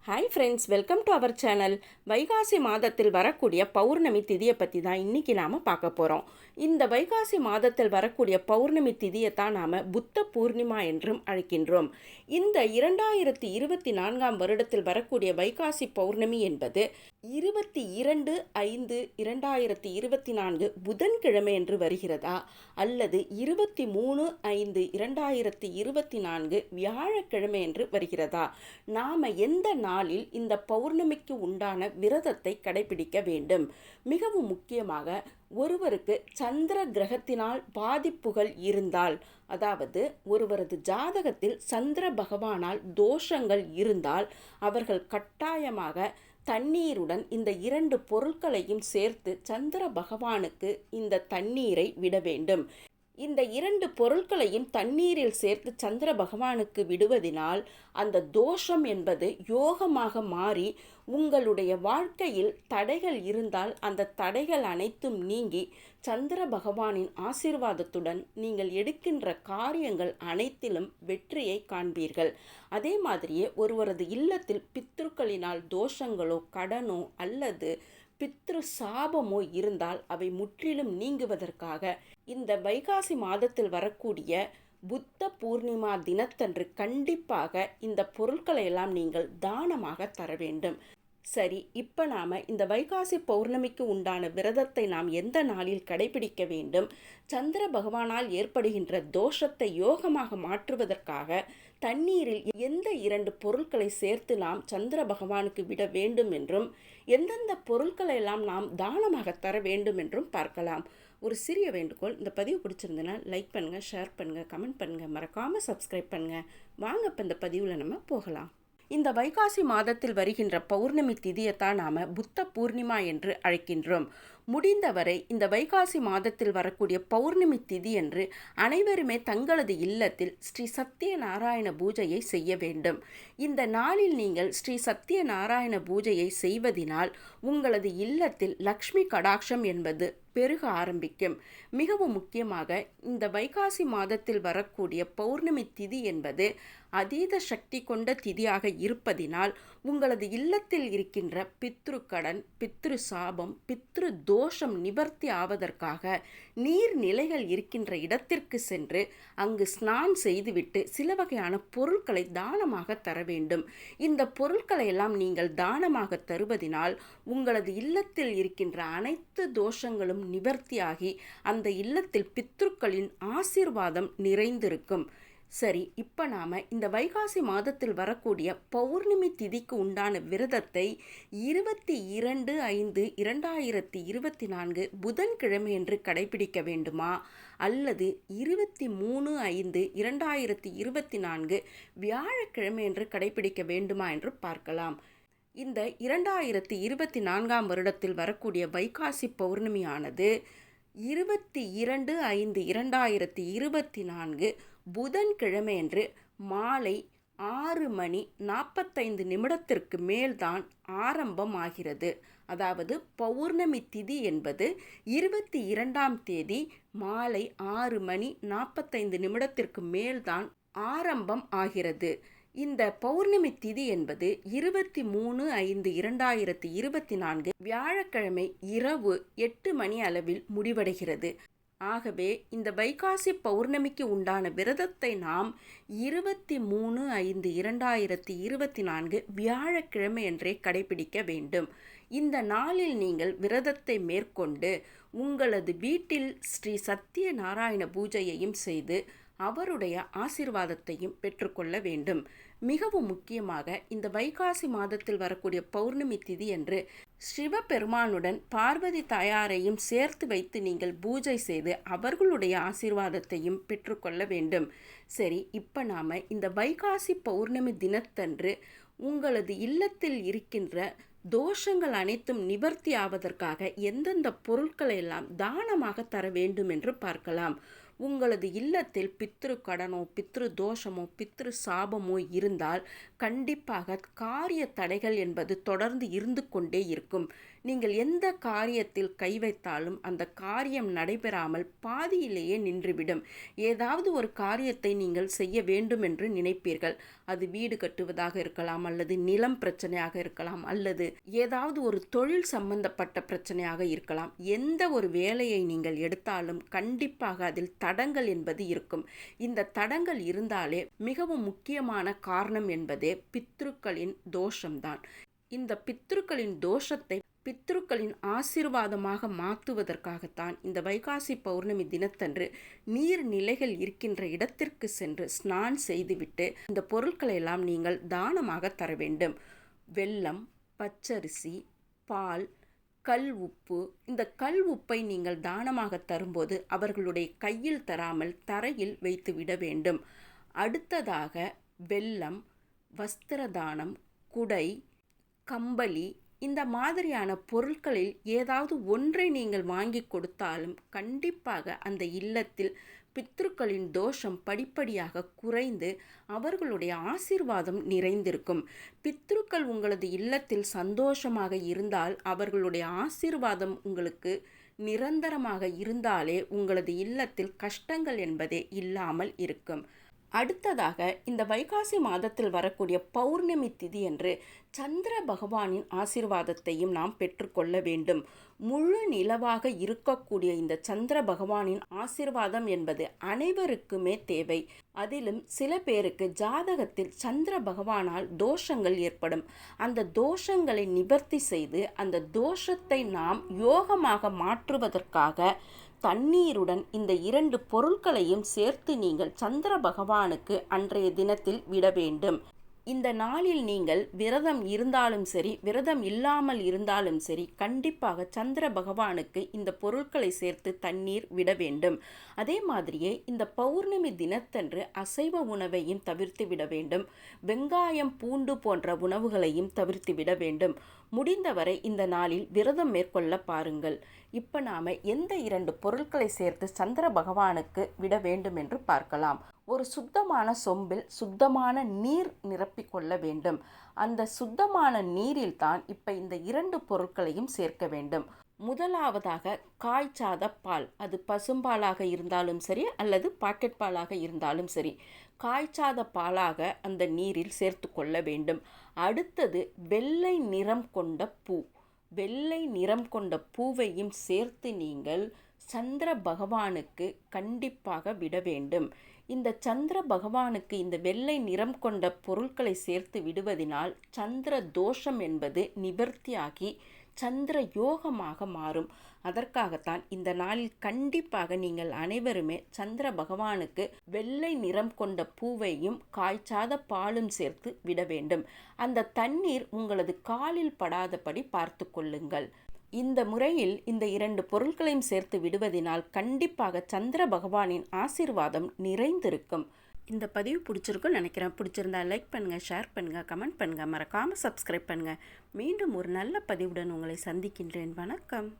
Hi friends, welcome to our channel. வைகாசி மாதத்தில் வரக்கூடிய பௌர்ணமி திதியை பற்றி தான் இன்றைக்கி நாம் பார்க்க போகிறோம். இந்த வைகாசி மாதத்தில் வரக்கூடிய பௌர்ணமி திதியை தான் நாம் புத்த பூர்ணிமா என்றும் அழைக்கின்றோம். இந்த 2024 வருடத்தில் வரக்கூடிய வைகாசி பௌர்ணமி என்பது 22/5/2024 புதன்கிழமை என்று வருகிறதா அல்லது 23/5/2024 வியாழக்கிழமை என்று வருகிறதா? நாம் எந்த நாளில் இந்த பௌர்ணமிக்கு உண்டான விரதத்தை கடைபிடிக்க வேண்டும்? மிகவும் முக்கியமாக, ஒருவருக்கு சந்திர கிரகத்தினால் பாதிப்புகள் இருந்தால், அதாவது ஒருவரது ஜாதகத்தில் சந்திர பகவானால் தோஷங்கள் இருந்தால், அவர்கள் கட்டாயமாக தண்ணீருடன் இந்த 2 பொருட்களையும் சேர்த்து சந்திர பகவானுக்கு இந்த தண்ணீரை விட வேண்டும். இந்த 2 பொருட்களையும் தண்ணீரில் சேர்த்து சந்திர பகவானுக்கு விடுவதினால் அந்த தோஷம் என்பது யோகமாக மாறி உங்களுடைய வாழ்க்கையில் தடைகள் இருந்தால் அந்த தடைகள் அனைத்தும் நீங்கி சந்திர பகவானின் ஆசீர்வாதத்துடன் நீங்கள் எடுக்கின்ற காரியங்கள் அனைத்திலும் வெற்றியை காண்பீர்கள். அதே மாதிரியே ஒருவரது இல்லத்தில் பித்ருக்களினால் தோஷங்களோ கடனோ அல்லது பித்ரு சாபமோ இருந்தால் அவை முற்றிலும் நீங்குவதற்காக இந்த வைகாசி மாதத்தில் வரக்கூடிய புத்த பூர்ணிமா தினத்தன்று கண்டிப்பாக இந்த பொருட்களை எல்லாம் நீங்கள் தானமாக தர வேண்டும். சரி, இப்போ நாம் இந்த வைகாசி பௌர்ணமிக்கு உண்டான விரதத்தை நாம் எந்த நாளில் கடைபிடிக்க வேண்டும்? சந்திர பகவானால் ஏற்படுகின்ற தோஷத்தை யோகமாக மாற்றுவதற்காக தண்ணீரில் எந்த 2 பொருட்களை சேர்த்து நாம் சந்திர பகவானுக்கு விட வேண்டும் என்றும், எந்தெந்த பொருட்களை எல்லாம் நாம் தானமாக தர வேண்டும் என்றும் பார்க்கலாம். ஒரு சிறிய வேண்டுகோள், இந்த பதிவு பிடிச்சிருந்ததுன்னா லைக் பண்ணுங்கள், ஷேர் பண்ணுங்கள், கமெண்ட் பண்ணுங்கள், மறக்காமல் சப்ஸ்கிரைப் பண்ணுங்கள். வாங்க இப்போ இந்த பதிவில் நம்ம போகலாம். இந்த வைகாசி மாதத்தில் வருகின்ற பௌர்ணமி திதியைத்தான் நாம் புத்த பூர்ணிமா என்று அழைக்கின்றோம். முடிந்தவரை இந்த வைகாசி மாதத்தில் வரக்கூடிய பௌர்ணமி திதி என்று அனைவருமே தங்களது இல்லத்தில் ஸ்ரீ சத்யநாராயண பூஜையை செய்ய வேண்டும். இந்த நாளில் நீங்கள் ஸ்ரீ சத்யநாராயண பூஜையை செய்வதினால் உங்களது இல்லத்தில் லக்ஷ்மி கடாட்சம் என்பது பெருக ஆரம்பிக்கும். மிகவும் முக்கியமாக, இந்த வைகாசி மாதத்தில் வரக்கூடிய பௌர்ணமி திதி என்பது அதீத சக்தி கொண்ட திதியாக இருப்பதினால் உங்களது இல்லத்தில் இருக்கின்ற பித்ரு கடன், பித்ரு சாபம், பித்ரு தோஷம் நிவர்த்தி ஆவதற்காக நீர்நிலைகள் இருக்கின்ற இடத்திற்கு சென்று அங்கு ஸ்நானம் செய்துவிட்டு சில வகையான பொருட்களை தானமாக தர வேண்டும். இந்த பொருட்களை எல்லாம் நீங்கள் தானமாக தருவதினால் உங்களது இல்லத்தில் இருக்கின்ற அனைத்து தோஷங்களும் நிவர்த்தியாகி அந்த இல்லத்தில் பித்ருக்களின் ஆசீர்வாதம் நிறைந்திருக்கும். சரி, இப்போ நாம் இந்த வைகாசி மாதத்தில் வரக்கூடிய பௌர்ணமி திதிக்கு உண்டான விரதத்தை 22/5/2024 புதன்கிழமை என்று கடைபிடிக்க வேண்டுமா அல்லது 23/5/2024 வியாழக்கிழமை என்று கடைபிடிக்க வேண்டுமா என்று பார்க்கலாம். இந்த 2024 வருடத்தில் வரக்கூடிய வைகாசி பௌர்ணமியானது 22/5/2024 புதன்கிழமையன்று மாலை 6:45 மேல்தான் ஆரம்பமாகிறது. அதாவது பௌர்ணமி திதி என்பது 22ஆம் தேதி மாலை 6:45 மேல்தான் ஆரம்பம் ஆகிறது. இந்த பௌர்ணமி திதி என்பது 23/5/2024 வியாழக்கிழமை இரவு 8 மணி அளவில் முடிவடைகிறது. ஆகவே இந்த வைகாசி பௌர்ணமிக்கு உண்டான விரதத்தை நாம் 23/5/2024 வியாழக்கிழமை என்றே கடைபிடிக்க வேண்டும். இந்த நாளில் நீங்கள் விரதத்தை மேற்கொண்டு உங்களது வீட்டில் ஸ்ரீ சத்யநாராயண பூஜையையும் செய்து அவருடைய ஆசீர்வாதத்தையும் பெற்றுக்கொள்ள வேண்டும். மிகவும் முக்கியமாக, இந்த வைகாசி மாதத்தில் வரக்கூடிய பௌர்ணமி திதி என்று சிவபெருமானுடன் பார்வதி தாயாரையும் சேர்த்து வைத்து நீங்கள் பூஜை செய்து அவர்களுடைய ஆசீர்வாதத்தையும் பெற்றுக்கொள்ள வேண்டும். சரி, இப்போ நாம் இந்த வைகாசி பௌர்ணமி தினத்தன்று உங்களது இல்லத்தில் இருக்கின்ற தோஷங்கள் அனைத்தும் நிவர்த்தி ஆவதற்காக எந்தெந்த பொருட்களை எல்லாம் தானமாக தர வேண்டும் என்று பார்க்கலாம். உங்களது இல்லத்தில் பித்ரு கடனோ, பித்ரு தோஷமோ, பித்ரு சாபமோ இருந்தால் கண்டிப்பாக காரிய தடைகள் என்பது தொடர்ந்து இருந்து கொண்டே இருக்கும். நீங்கள் எந்த காரியத்தில் கை வைத்தாலும் அந்த காரியம் நடைபெறாமல் பாதியிலேயே நின்றுவிடும். ஏதாவது ஒரு காரியத்தை நீங்கள் செய்ய வேண்டும் என்று நினைப்பீர்கள். அது வீடு கட்டுவதாக இருக்கலாம், அல்லது நிலம் பிரச்சனையாக இருக்கலாம், அல்லது ஏதாவது ஒரு தொழில் சம்பந்தப்பட்ட பிரச்சனையாக இருக்கலாம். எந்த ஒரு வேலையை நீங்கள் எடுத்தாலும் கண்டிப்பாக அதில் தடங்கள் என்பது இருக்கும். இந்த தடங்கள் இருந்தாலே மிகவும் முக்கியமான காரணம் என்பதே பித்ருக்களின் தோஷம்தான். இந்த பித்ருக்களின் தோஷத்தை பித்ருக்களின் ஆசீர்வாதமாக மாற்றுவதற்காகத்தான் இந்த வைகாசி பௌர்ணமி தினத்தன்று நீர்நிலைகள் இருக்கின்ற இடத்திற்கு சென்று ஸ்நான் செய்துவிட்டு இந்த பொருட்களை எல்லாம் நீங்கள் தானமாக தர வேண்டும். வெல்லம், பச்சரிசி, பால், கல் உப்பு. இந்த கல் உப்பை நீங்கள் தானமாக தரும்போது அவர்களுடைய கையில் தராமல் தரையில் வைத்து விட வேண்டும். அடுத்ததாக வெல்லம், வஸ்திர தானம், குடை, கம்பளி, இந்த மாதிரியான பொருட்களில் ஏதாவது ஒன்றை நீங்கள் வாங்கி கொடுத்தாலும் கண்டிப்பாக அந்த இல்லத்தில் பித்ருக்களின் தோஷம் படிப்படியாக குறைந்து அவர்களுடைய ஆசீர்வாதம் நிறைந்திருக்கும். பித்ருக்கள் உங்களது இல்லத்தில் சந்தோஷமாக இருந்தால் அவர்களுடைய ஆசீர்வாதம் உங்களுக்கு நிரந்தரமாக இருந்தாலே உங்களது இல்லத்தில் கஷ்டங்கள் என்பதே இல்லாமல் இருக்கும். அடுத்ததாக இந்த வைகாசி மாதத்தில் வரக்கூடிய பௌர்ணமி திதி என்று சந்திர பகவானின் ஆசீர்வாதத்தையும் நாம் பெற்றுக்கொள்ள வேண்டும். முழு நிலவாக இருக்கக்கூடிய இந்த சந்திர பகவானின் ஆசீர்வாதம் என்பது அனைவருக்குமே தேவை. அதிலும் சில பேருக்கு ஜாதகத்தில் சந்திர பகவானால் தோஷங்கள் ஏற்படும். அந்த தோஷங்களை நிவர்த்தி செய்து அந்த தோஷத்தை நாம் யோகமாக மாற்றுவதற்காக தண்ணீருடன் இந்த 2 பொருட்களையும் சேர்த்து நீங்கள் சந்திர பகவானுக்கு அன்றைய தினத்தில் விட வேண்டும். இந்த நாளில் நீங்கள் விரதம் இருந்தாலும் சரி, விரதம் இல்லாமல் இருந்தாலும் சரி, கண்டிப்பாக சந்திர பகவானுக்கு இந்த பொருட்களை சேர்த்து தண்ணீர் விட வேண்டும். அதே மாதிரியே இந்த பௌர்ணமி தினத்தன்று அசைவ உணவையும் தவிர்த்து விட வேண்டும். வெங்காயம், பூண்டு போன்ற உணவுகளையும் தவிர்த்து விட வேண்டும். முடிந்தவரை இந்த நாளில் விரதம் மேற்கொள்ள பாருங்கள். இப்போ நாம் எந்த 2 பொருட்களை சேர்த்து சந்திர பகவானுக்கு விட வேண்டும் என்று பார்க்கலாம். ஒரு சுத்தமான சொம்பில் சுத்தமான நீர் நிரப்பிக் கொள்ள வேண்டும். அந்த சுத்தமான நீரில் தான் இப்போ இந்த 2 பொருட்களையும் சேர்க்க வேண்டும். முதலாவதாக காய்ச்சாத பால், அது பசும்பாலாக இருந்தாலும் சரி அல்லது பாக்கெட் பாலாக இருந்தாலும் சரி, காய்ச்சாத பாலாக அந்த நீரில் சேர்த்து கொள்ள வேண்டும். அடுத்தது வெள்ளை நிறம் கொண்ட பூ. வெள்ளை நிறம் கொண்ட பூவையும் சேர்த்து நீங்கள் சந்திர பகவானுக்கு கண்டிப்பாக விட வேண்டும். இந்த சந்திர பகவானுக்கு இந்த வெள்ளை நிறம் கொண்ட பொருட்களை சேர்த்து விடுவதினால் சந்திர தோஷம் என்பது நிவர்த்தியாகி சந்திர யோகமாக மாறும். அதற்காகத்தான் இந்த நாளில் கண்டிப்பாக நீங்கள் அனைவருமே சந்திர பகவானுக்கு வெள்ளை நிறம் கொண்ட பூவையும் காய்ச்சாத பாலும் சேர்த்து விட வேண்டும். அந்த தண்ணீர் உங்களது காலில் படாதபடி பார்த்து கொள்ளுங்கள். இந்த முறையில் இந்த 2 பொருட்களையும் சேர்த்து விடுவதினால் கண்டிப்பாக சந்திர பகவானின் ஆசீர்வாதம் நிறைந்திருக்கும். இந்த பதிவு பிடிச்சிருக்குன்னு நினைக்கிறேன். பிடிச்சிருந்தா லைக் பண்ணுங்கள், ஷேர் பண்ணுங்கள், கமெண்ட் பண்ணுங்கள், மறக்காமல் சப்ஸ்கிரைப் பண்ணுங்கள். மீண்டும் ஒரு நல்ல பதிவுடன் உங்களை சந்திக்கின்றேன். வணக்கம்.